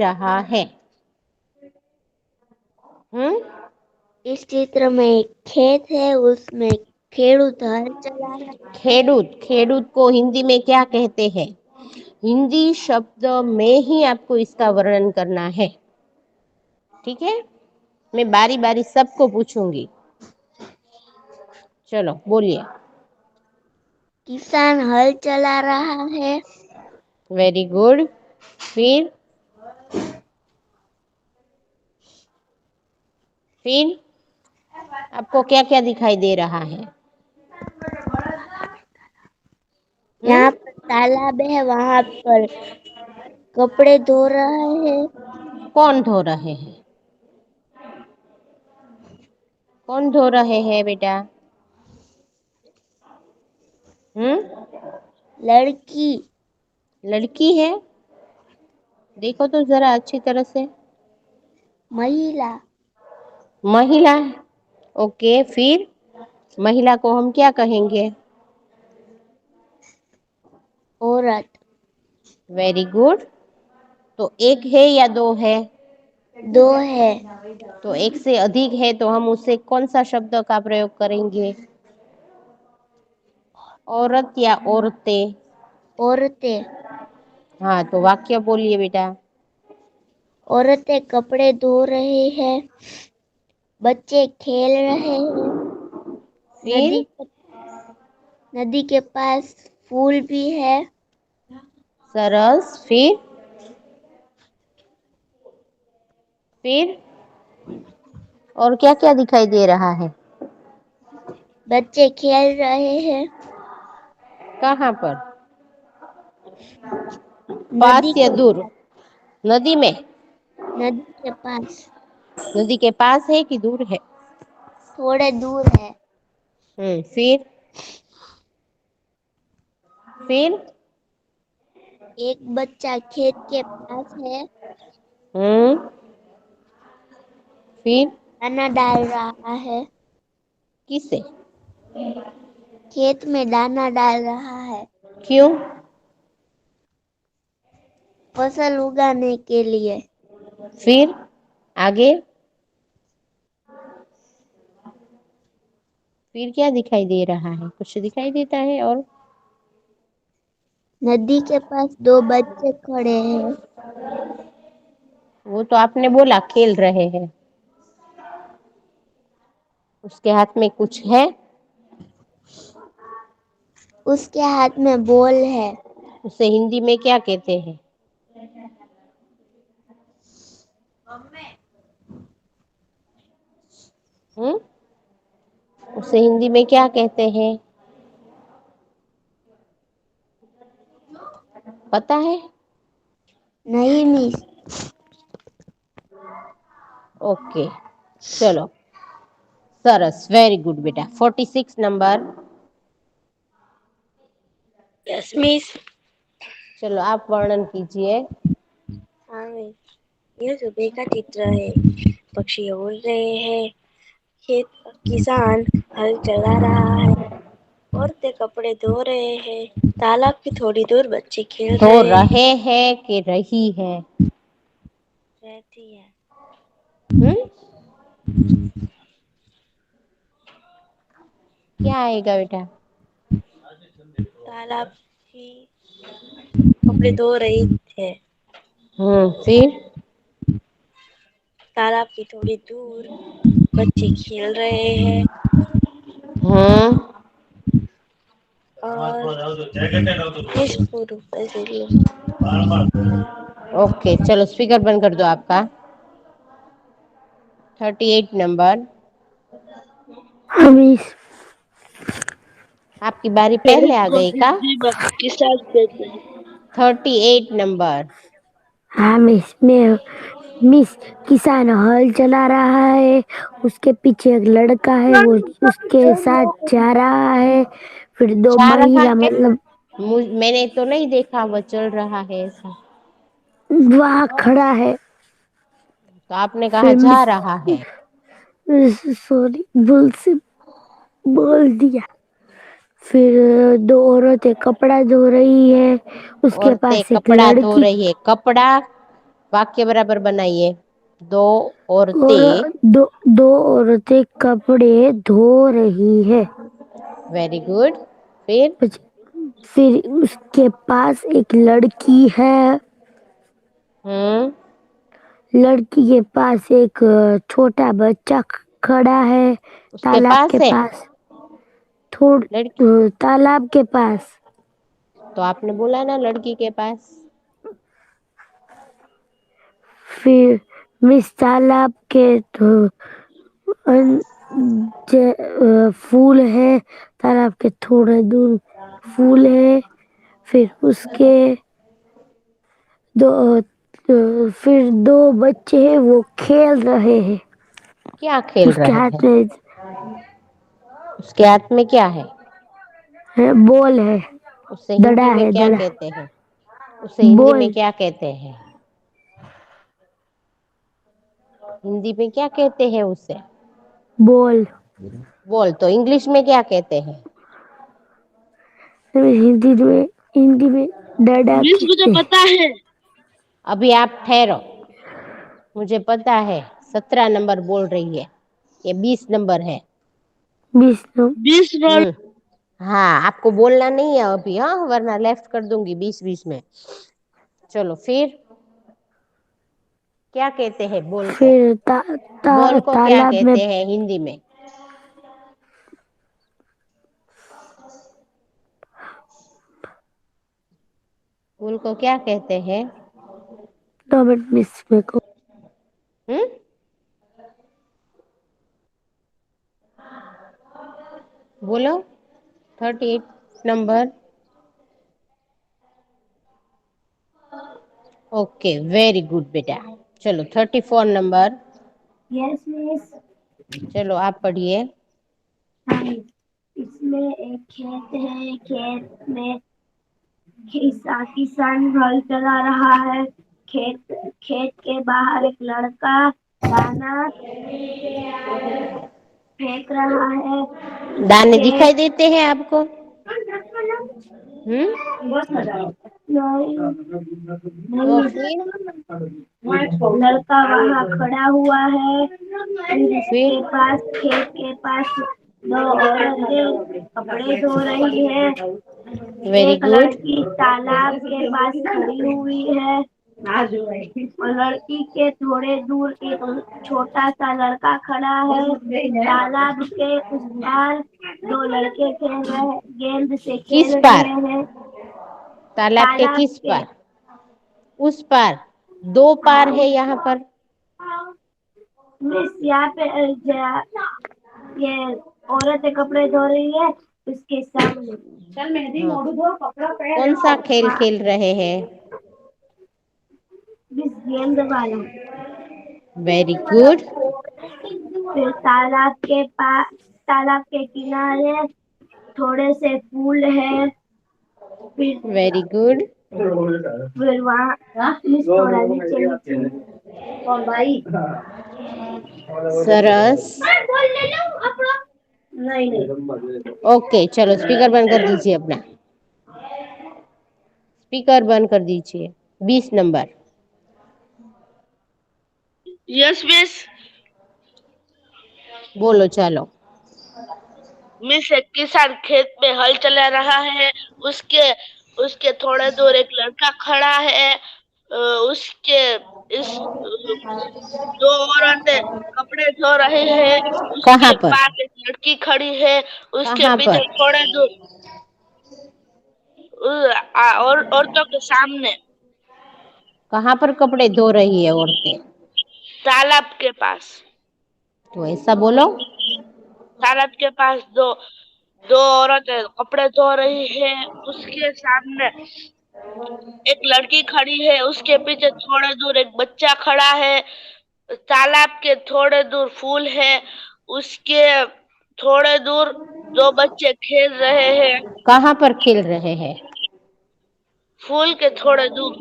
रहा है। इस चित्र में एक खेत है, उसमें खेडूत हल चला रहा है। खेडूत को हिंदी में क्या कहते हैं? हिंदी शब्द में ही आपको इसका वर्णन करना है। ठीक है, मैं बारी बारी सबको पूछूंगी। चलो बोलिए। किसान हल चला रहा है। Very good. फिर आपको क्या क्या दिखाई दे रहा है? यहाँ पर तालाब है, वहां पर कपड़े धो रहा है। कौन धो रहे हैं? कौन धो रहे हैं बेटा? लड़की। लड़की है? देखो तो जरा अच्छी तरह से। महिला। महिला। ओके, फिर महिला को हम क्या कहेंगे? औरत। Very good. तो एक है या दो है? दो है। तो एक से अधिक है तो हम उससे कौन सा शब्द का प्रयोग करेंगे? औरत या औरतें? औरतें। हाँ, तो वाक्य बोलिए बेटा। औरतें कपड़े धो रहे हैं, बच्चे खेल रहे हैं। फिर नदी के पास फूल भी है। सरस। फिर और क्या क्या दिखाई दे रहा है? बच्चे खेल रहे हैं। कहाँ पर? नदी पास या के दूर? पास। नदी में? नदी के पास। नदी के पास है कि दूर है? थोड़े दूर है। फिर एक बच्चा खेत के पास है। हम्म फिर दाना डाल रहा है। किसे? खेत में दाना डाल रहा है। क्यों? फसल उगाने के लिए। फिर आगे? फिर क्या दिखाई दे रहा है? कुछ दिखाई देता है और? नदी के पास दो बच्चे खड़े हैं। वो तो आपने बोला खेल रहे हैं। उसके हाथ में कुछ है? उसके हाथ में बॉल है। उसे हिंदी में क्या कहते हैं? उसे हिंदी में क्या कहते हैं? पता है? नहीं मिस। ओके, चलो सरस, वेरी गुड बेटा। 46 नंबर। Yes miss. चलो आप वर्णन कीजिए। हाँ मिस, यह सुबह का चित्र है। पक्षी उड़ रहे हैं, खेत किसान हल चला रहा है, औरतें कपड़े धो रहे हैं, तालाब की थोड़ी दूर बच्चे खेल धो रहे हैं। रहे हैं कि रही है? रहती है। हम्म क्या आएगा बेटा? तालाब की कपड़े धो रही है। फिर तालाब की थोड़ी दूर बच्चे खेल रहे हैं। हम्म और ओके, चलो स्पीकर बंद कर दो आपका। 38 नंबर। आपकी बारी पहले आ गई का? 38 नंबर। हाँ मिस, मैं मिस, किसान हल चला रहा है, उसके पीछे एक लड़का है, वो उसके साथ जा रहा है। फिर दो जा रहा महिला, है? मतलब मैंने तो नहीं देखा वो चल रहा है ऐसा। वहाँ खड़ा है। तो आपने कहा फिर जा मिस, रहा है। सॉरी, भूल से बोल दिया। फिर दो औरतें कपड़ा धो रही है, उसके औरतें पास एक कपड़ा धो लड़की। रही है। कपड़ा वाक्य बराबर बनाइए। दो और औरतें। दो औरतें कपड़े धो रही है। Very good. फिर? फिर उसके पास एक लड़की है। लड़की के पास एक छोटा बच्चा खड़ा है। उसके तालाब पास के है पास लड़की? तालाब के पास। तो आपने बोला ना लड़की के पास। फिर मिस तालाब के फूल है। तालाब के थोड़े दूर फूल है। फिर उसके फिर दो बच्चे हैं, वो खेल रहे हैं। क्या खेल उसके रहे हाथ हैं? में उसके हाथ में क्या है? बॉल है। उसे हिंदी दड़ा में है, क्या दड़ा। कहते हैं? उसे हिंदी में बॉल। क्या कहते हैं? हिंदी में क्या कहते हैं उसे? बॉल। बोल। तो इंग्लिश में क्या कहते हैं? हिंदी में दड़ा मिस मुझे कहते हैं। पता है। अभी आप ठहरो। मुझे पता है 17 नंबर बोल रही है, ये 20 नंबर है। 20 नो। 20 रोल। हाँ, आपको बोलना नहीं है अभी, हाँ, वरना लेफ्ट कर दूंगी 20-20 में। चलो फिर क्या कहते हैं बॉल को? फिर बॉल को क्या तालाब में कहते हैं हिंदी में? बॉल को क्या कहते हैं? टोमेट मिस में को। हम्म? बोलो। 38 नंबर। ओके, वेरी गुड बेटा। चलो 34 नंबर। Yes miss. चलो आप पढ़िए। इसमें एक खेत है। खेत में किसान हल चला रहा है। खेत खेत के बाहर एक लड़का दाना फेंक रहा है। दाने उसके दिखाई देते हैं आपको? हम्म? तो फिर? लड़का वहाँ खड़ा हुआ है। फिर फिर? इसके पास खेत के पास दो औरतें कपड़े धो रही है। वेरी एक गुड। लड़की तालाब के पास खड़ी हुई है। और लड़की के थोड़े दूर एक छोटा सा लड़का खड़ा है। तालाब के उस पार दो लड़के खेल रहे गेंद से किस खेल पार? रहे हैं। तालाब के तालाब किस के पार? उस पार? दो पार है यहाँ पर। मिस यहाँ पे ये औरतें कपड़े धो रही है उसके सामने। चल मेहंदी हाँ, मोड़ू दो कपड़ा कौन सा खेल पहन। खेल रहे हैं? मिस गेंद वाला। Very good. फिर तालाब के किनारे थोड़े से फूल है। फिर वेरी गुड। फिर वहाँ मिस थोड़ा नीचे नीचे। कौन भाई? सरस। नहीं नहीं। ओके, चलो स्पीकर बंद कर दीजिए अपना। स्पीकर बंद कर दीजिए। 20 नंबर। Yes miss. बोलो चलो। मिस एक किसान खेत में हल चला रहा है। उसके उसके थोड़े दूर एक लड़का खड़ा है। उसके इस दो औरतें कपड़े धो रही है। कहाँ उसके पर? पास एक लड़की खड़ी है। उसके कहाँ पीछे पर? थोड़े दूर और औरतों के सामने कहाँ पर कपड़े धो रही है औरतें? तालाब के पास। तो ऐसा बोलो। तालाब के पास दो दो औरतें कपड़े धो रही है। उसके सामने एक लड़की खड़ी है। उसके पीछे थोड़े दूर एक बच्चा खड़ा है। तालाब के थोड़े दूर फूल है। उसके थोड़े दूर दो बच्चे खेल रहे हैं। कहाँ पर खेल रहे हैं? फूल के थोड़े दूर।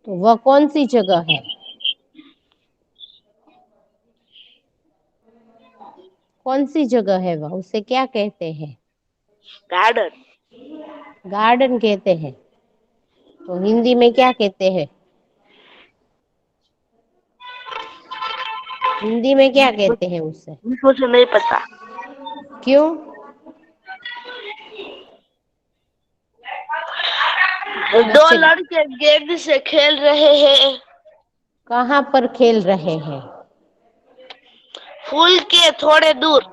तो वह कौन सी जगह है? कौन सी जगह है वह? उसे क्या कहते हैं? गार्डन। गार्डन कहते हैं। तो हिंदी में क्या कहते हैं? हिंदी में क्या कहते हैं उसे? मुझे नहीं पता। क्यों? दो बच्चे लड़के गेंद से खेल रहे हैं। कहाँ पर खेल रहे हैं? फूल के थोड़े दूर।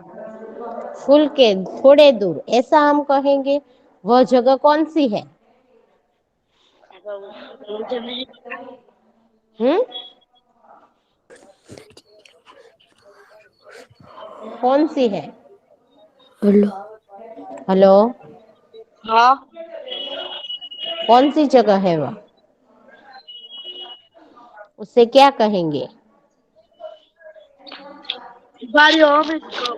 फूल के थोड़े दूर, ऐसा हम कहेंगे। वह जगह कौन सी है? मुझे नहीं। हम्म, कौन सी है? हेलो। हेलो, हाँ, कौन सी जगह है वह? उसे क्या कहेंगे? बारी और इसको।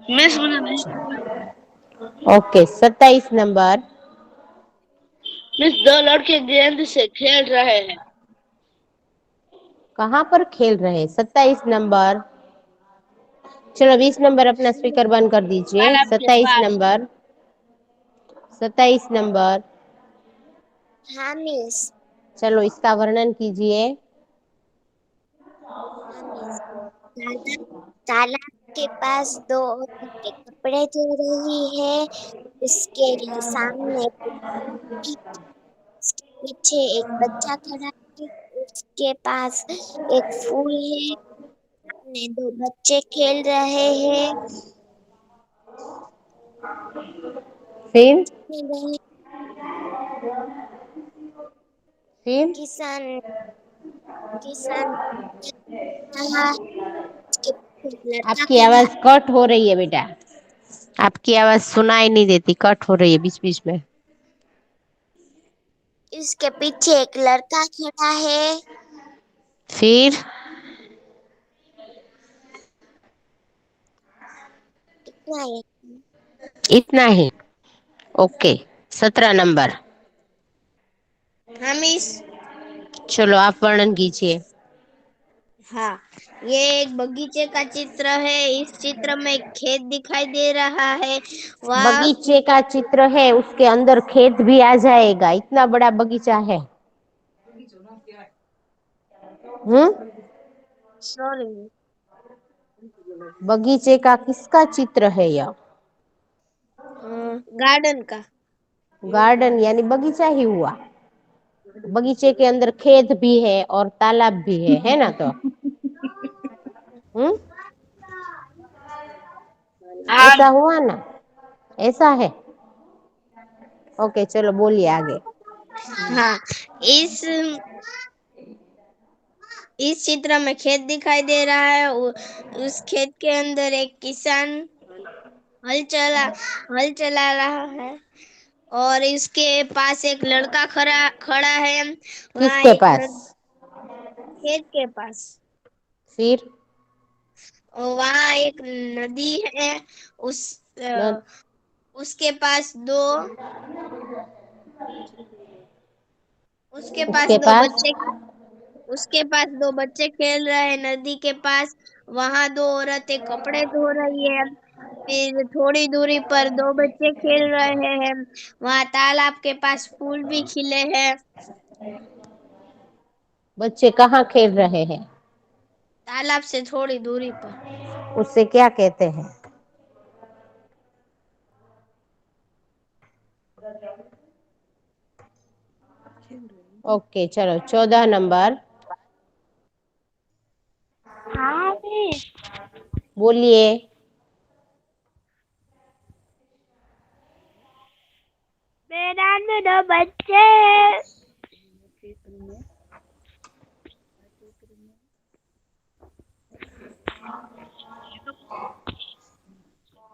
मिस मुझे नहीं पता। Okay, 27 number. मिस, दो लड़के गेंद से खेल रहे हैं। कहाँ पर खेल रहे हैं? 27 नंबर। चलो 20 नंबर अपना स्पीकर बंद कर दीजिए। तालाब के 27 पास। Number, 27 number. हाँ मिस। चलो इसका वर्णन कीजिए। हाँ मिस। तालाब तालाब के पास दो औरतें कपड़े धो रही है। उसके सामने उसके पीछे एक बच्चा खड़ा है। उसके पास एक फूल है। सामने दो बच्चे खेल रहे हैं। फिर वह फिर किसान किसान रहा। उसके पीछे एक लड़का आपकी खड़ा। आवाज कट हो रही है बेटा। आपकी आवाज सुनाई नहीं देती, कट हो रही है बीच बीच में। इसके पीछे एक लड़का खड़ा है। फिर इतना ही। इतना ही। Okay, 17 number. हाँ मिस। चलो आप वर्णन कीजिए। हाँ, ये एक बगीचे का चित्र है। इस चित्र में एक खेत दिखाई दे रहा है। वहाँ बगीचे का चित्र है, उसके अंदर खेत भी आ जाएगा, इतना बड़ा बगीचा है। सॉरी, बगीचे का किसका चित्र है यह? गार्डन का। गार्डन यानी बगीचा ही हुआ। बगीचे के अंदर खेत भी है और तालाब भी है ना? तो हम्म, हाँ, ऐसा हुआ ना? ऐसा है। ओके, चलो बोलिए आगे। हाँ, इस इस चित्र में खेत दिखाई दे रहा है। उस खेत के अंदर एक किसान हल चला रहा है। और इसके पास एक लड़का खड़ा खड़ा है। वहाँ किसके एक पास? खेत के पास। फिर और वहाँ एक नदी है। उस न, उसके पास दो उसके पास उसके दो पास बच्चे उसके पास दो बच्चे खेल रहे हैं नदी के पास। वहाँ दो औरतें कपड़े धो रही है। फिर थोड़ी दूरी पर दो बच्चे खेल रहे हैं। वहाँ तालाब के पास फूल भी खिले हैं। बच्चे कहाँ खेल रहे हैं? तालाब से थोड़ी दूरी पर। उससे क्या कहते हैं? ओके, चलो 14 नंबर। हाँ मिस। बोलिए। मैदान में दो बच्चे हैं।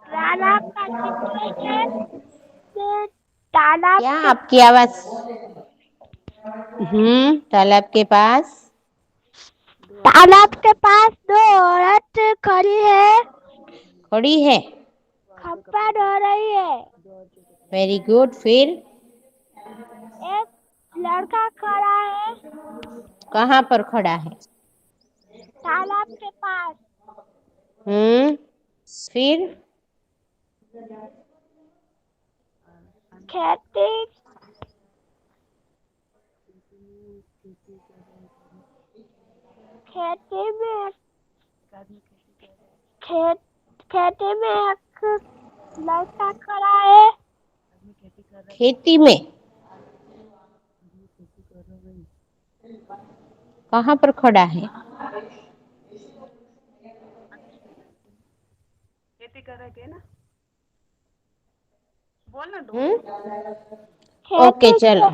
तालाब का चित्र है। तालाब क्या के आपकी आवाज? तालाब के पास तालाब के पास दो औरत खड़ी है। खड़ी है। पैड हो रही है। Very good. फिर एक लड़का खड़ा है कहाँ पर खड़ा है? तालाब के पास। फिर खेती खेती में खेत खेती में एक लड़का खड़ा है। खेती में कहाँ पर खड़ा है? ओके खेती चलो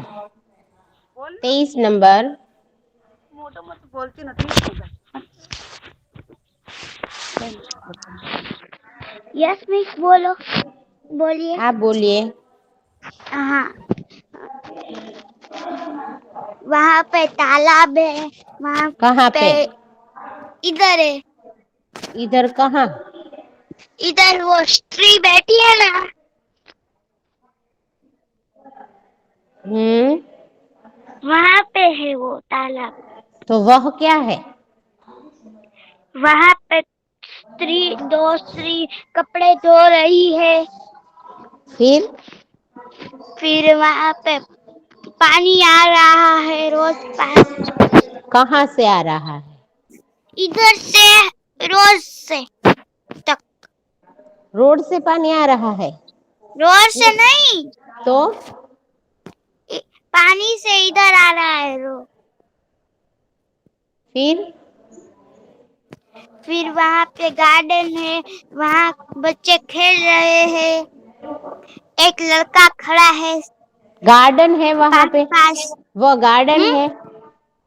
23 नंबर। यस मिस बोलो, बोलिए। आप बोलिए। हाँ, वहाँ पे तालाब है। वहाँ कहाँ पे? इधर है। इधर कहाँ? इधर वो स्त्री बैठी है ना। वहाँ पे है वो तालाब। तो वह क्या है? वहाँ पे दो स्त्री कपड़े धो रही है। फिर वहाँ पे पानी आ रहा है रोज पास। कहाँ से आ रहा है? इधर से रोज से तक। रोड से पानी आ रहा है? रोज से नहीं, तो पानी से इधर आ रहा है रोज। फिर वहाँ पे गार्डन है, वहाँ बच्चे खेल रहे हैं। एक लड़का खड़ा है। गार्डन है वहाँ पे? पास। वो गार्डन है?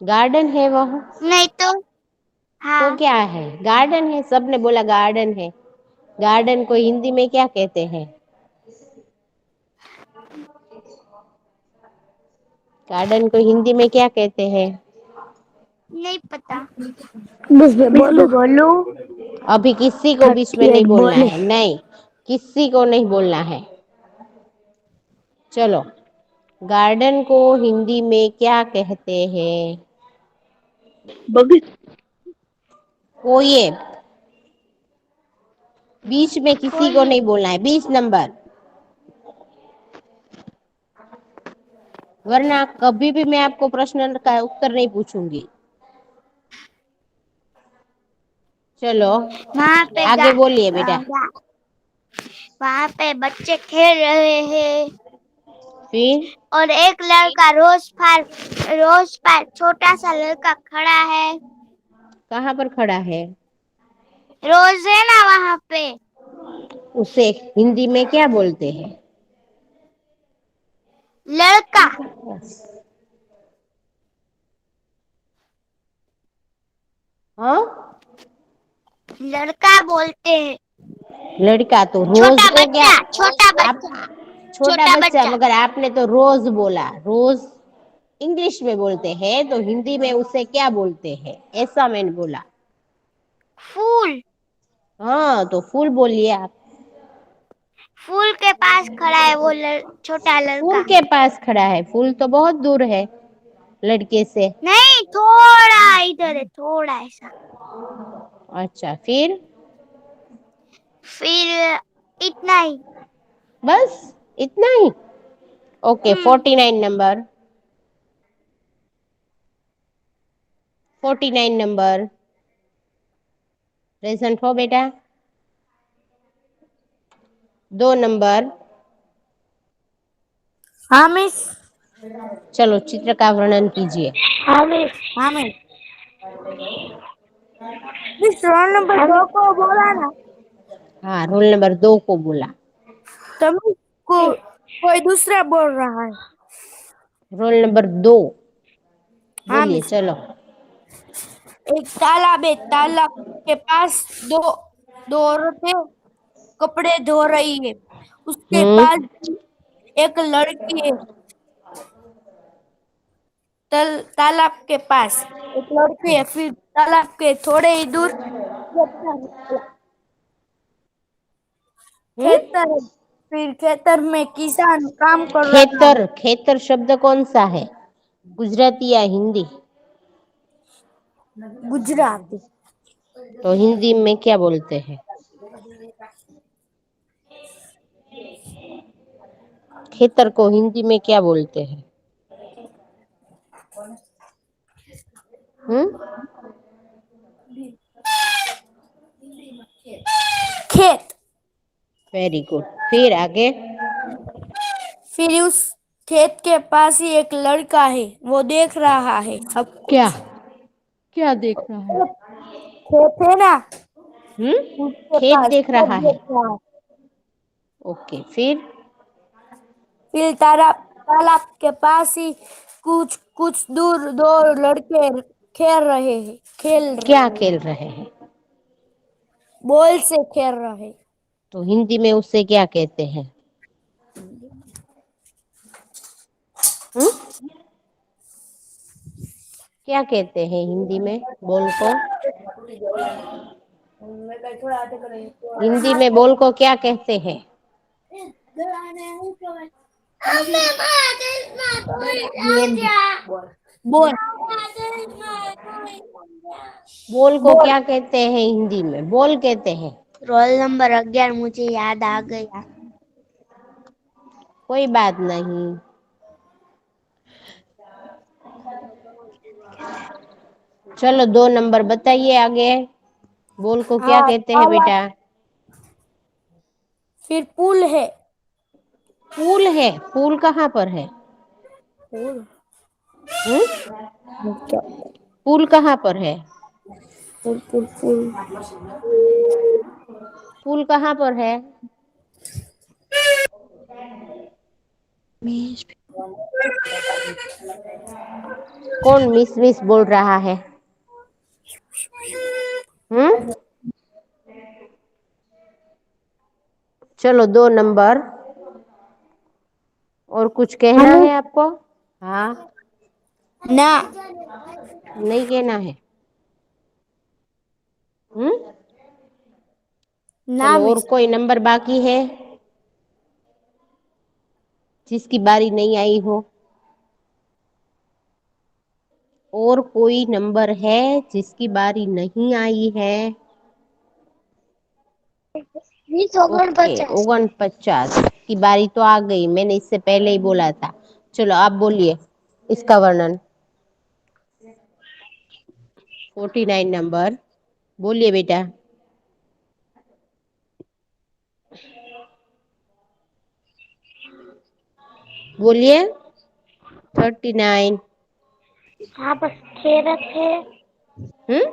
गार्डन है वह? नहीं तो हाँ। तो क्या है? गार्डन है, सबने बोला गार्डन है। गार्डन को हिंदी में क्या कहते हैं? गार्डन को हिंदी में क्या कहते हैं? नहीं पता। बोलो। अभी किसी को बीच में नहीं बोलना है, नहीं, किसी को नहीं बोलना है। चलो, गार्डन को हिंदी में क्या कहते हैं? कोई बीच में किसी को नहीं बोलना है। 20 नंबर, वरना कभी भी मैं आपको प्रश्न का उत्तर नहीं पूछूंगी। चलो वहाँ पे आगे बोलिए बेटा। वहाँ पे बच्चे खेल रहे हैं। फिर और एक लड़का रोज पर छोटा सा लड़का खड़ा है। कहाँ पर खड़ा है? रोज है ना वहाँ पे। उसे हिंदी में क्या बोलते हैं? लड़का। हाँ, लड़का बोलते हैं। लड़का तो रोज छोटा को क्या? बच्चा, छोटा आप बच्चा, छोटा बच्चा, मगर आपने तो रोज बोला। रोज इंग्लिश में बोलते हैं, तो हिंदी में उसे क्या बोलते हैं? ऐसा मैंने बोला। फूल। हाँ, तो फूल बोलिए आप। फूल के पास खड़ा है वो छोटा फूल लड़का। के पास खड़ा है? फूल तो बहुत दूर है लड़के से। नहीं, थोड़ा इधर है, थोड़ा ऐसा। अच्छा, फिर इतना ही। बस इतना ही? ओके 49 नंबर, 49 नंबर प्रेजेंट हो बेटा। 2 नंबर। हाँ मिस। चलो चित्र का वर्णन कीजिए। हाँ मिस। हाँ मिस। मिस रोल नंबर 2 को बोला ना। हाँ, रोल नंबर 2 को बोला। तो मिस कोई दूसरा बोल रहा है। रोल नंबर 2 हाँ बोलिए। मिस। चलो। एक तालाब है, तालाब के पास दो दो औरतें कपड़े धो रही है। उसके पास एक लड़की है। तालाब के पास एक लड़की है। फिर तालाब के थोड़े ही दूर खेतर है। फिर खेतर में किसान काम कर रहा है। खेतर, खेतर शब्द कौन सा है, गुजराती या हिंदी? गुजराती। तो हिंदी में क्या बोलते हैं? खेतर को हिंदी में क्या बोलते हैं? हम्म, खेत। Very good. फिर आगे। फिर उस खेत के पास ही एक लड़का है, वो देख रहा है सब क्या, कुछ। क्या देख रहा है? खेत है ना, उसके खेत पास देख सब रहा है। देख रहा है। ओके, फिर? फिर तालाब तालाब के पास ही कुछ कुछ दूर दो लड़के खेल रहे क्या हैं। खेल रहे हैं? बॉल से खेल रहे। तो हिंदी में उससे क्या कहते हैं? हम्म, क्या कहते हैं हिंदी में बॉल को? हिंदी में बॉल को क्या कहते हैं? बॉल। बॉल को बॉल। क्या कहते हैं हिंदी में? बॉल कहते हैं। रोल नंबर 11 मुझे याद आ गया। कोई बात नहीं। चलो 2 नंबर बताइए आगे। बॉल को क्या हाँ, कहते हैं बेटा? फिर पुल है। पुल है। पुल कहाँ पर है? पुल। हम्म, क्या? पुल कहाँ पर है? पुल पुल पुल। पुल कहाँ पर है? कौन मिस मिस बोल रहा है? हम्म, चलो 2 नंबर। और कुछ कहना है आपको? हाँ, ना। नहीं कहना है। ना चलो, और मिस। कोई नंबर बाकी है जिसकी बारी नहीं आई हो? और कोई नंबर है जिसकी बारी नहीं आई है? 20 ओके, 49। 49 की बारी तो आ गई, मैंने इससे पहले ही बोला था। चलो आप बोलिए इसका वर्णन। 49 नंबर बोलिए बेटा। बोलिए 39। हाँ बस खेरत है, हम्म,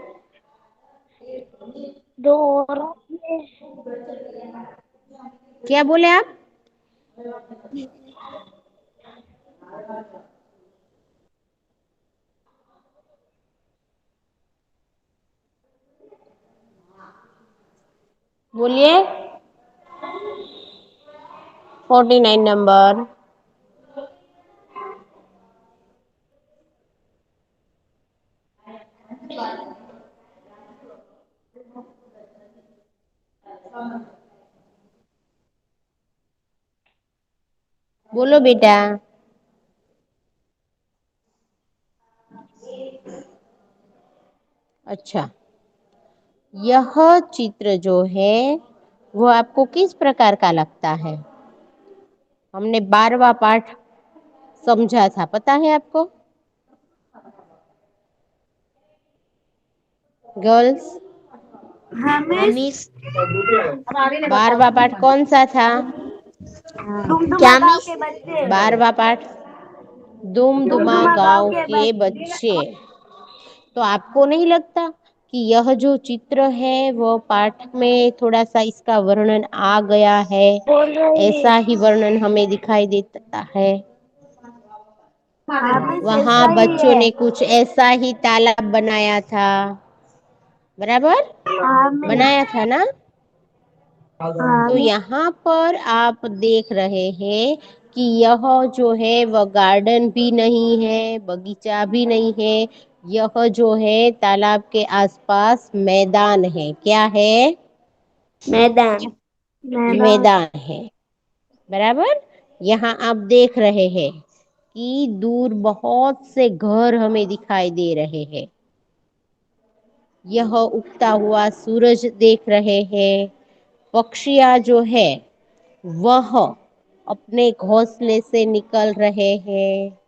2 औरत है। क्या बोले आप? बोलिए 49 नंबर। बोलो बेटा। अच्छा, यह चित्र जो है वो आपको किस प्रकार का लगता है? हमने 12वां पाठ समझा था, पता है आपको? गर्ल्स, हाँ मिस। मिस। 12वां पाठ कौन सा था? डुमडुमा क्या गांव मिस? के बच्चे। 12वां पाठ दुमदुमा डुमडुमा गांव गांव के के बच्चे। बच्चे। तो आपको नहीं लगता कि यह जो चित्र है वो पाठ में थोड़ा सा इसका वर्णन आ गया है? बोल रही है। ऐसा ही वर्णन हमें दिखाई देता है। हाँ मिस, ऐसा वहां ही बच्चों है। ने कुछ ऐसा ही तालाब बनाया था, बराबर? हाँ मिस। बनाया था ना? हाँ तो मिस। यहाँ पर आप देख रहे हैं कि यह जो है वह गार्डन भी नहीं है, बगीचा भी नहीं है। यह जो है तालाब के आसपास मैदान है। क्या है? मैदान। मैदान है। बराबर। यहाँ आप देख रहे हैं कि दूर बहुत से घर हमें दिखाई दे रहे हैं। यह उगता हुआ सूरज देख रहे हैं। पक्षियाँ जो है वह अपने घोंसले से निकल रहे हैं।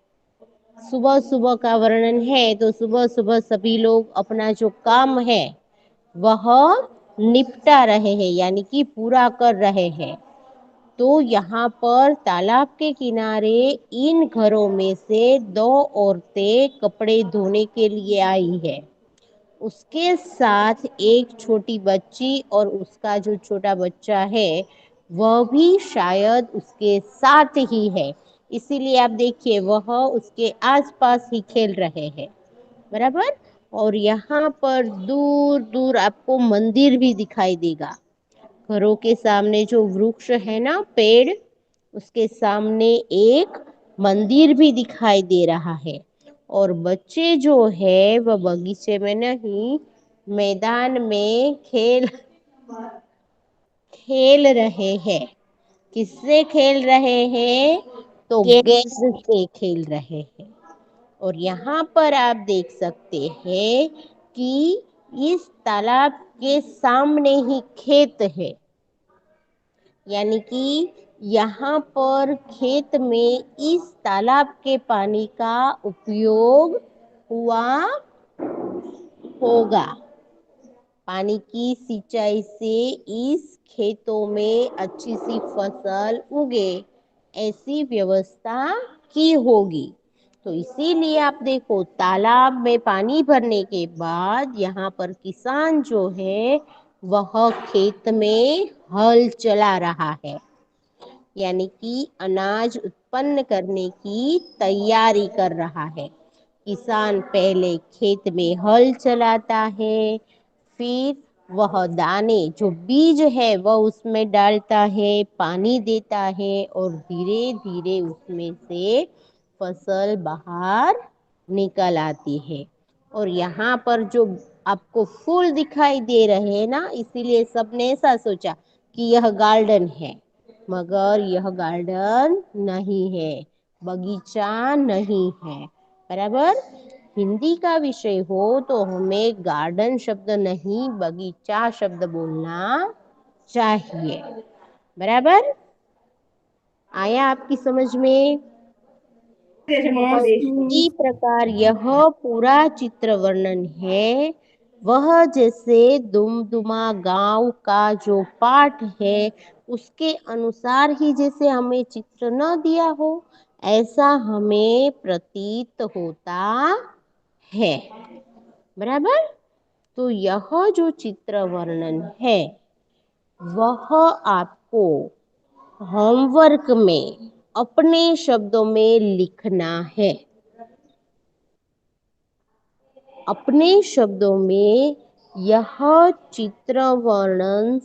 सुबह सुबह का वर्णन है तो सुबह सुबह सभी लोग अपना जो काम है वह निपटा रहे हैं, यानी कि पूरा कर रहे हैं। तो यहाँ पर तालाब के किनारे इन घरों में से दो औरतें कपड़े धोने के लिए आई है। उसके साथ एक छोटी बच्ची और उसका जो छोटा बच्चा है वह भी शायद उसके साथ ही है। इसीलिए आप देखिए वह उसके आसपास ही खेल रहे हैं। बराबर। और यहाँ पर दूर दूर आपको मंदिर भी दिखाई देगा। घरों के सामने जो वृक्ष है ना, पेड़, उसके सामने एक मंदिर भी दिखाई दे रहा है। और बच्चे जो है वह बगीचे में नहीं, मैदान में खेल रहे हैं। किससे खेल रहे हैं? तो गेंद से खेल रहे हैं। और यहाँ पर आप देख सकते हैं कि इस तालाब के सामने ही खेत है, यानी कि यहाँ पर खेत में इस तालाब के पानी का उपयोग हुआ होगा। पानी की सिंचाई से इस खेतों में अच्छी सी फसल उगे, ऐसी व्यवस्था की होगी। तो इसीलिए आप देखो तालाब में पानी भरने के बाद यहाँ पर किसान जो है वह खेत में हल चला रहा है, यानी कि अनाज उत्पन्न करने की तैयारी कर रहा है। किसान पहले खेत में हल चलाता है, फिर वह दाने जो बीज है वह उसमें डालता है, पानी देता है और धीरे धीरे उसमें से फसल बाहर निकल आती है। और यहाँ पर जो आपको फूल दिखाई दे रहे हैं ना, इसीलिए सबने ऐसा सोचा कि यह गार्डन है, मगर यह गार्डन नहीं है, बगीचा नहीं है। बराबर। हिंदी का विषय हो तो हमें गार्डन शब्द नहीं बगीचा शब्द बोलना चाहिए। बराबर। आया आपकी समझ में? इसी प्रकार यह पूरा चित्र वर्णन है। वह जैसे दुमदुमा गांव का जो पाठ है उसके अनुसार ही जैसे हमें चित्र न दिया हो, ऐसा हमें प्रतीत होता है। बराबर। तो यह जो चित्र वर्णन है वह आपको होमवर्क में अपने शब्दों में लिखना है। अपने शब्दों में यह चित्र वर्णन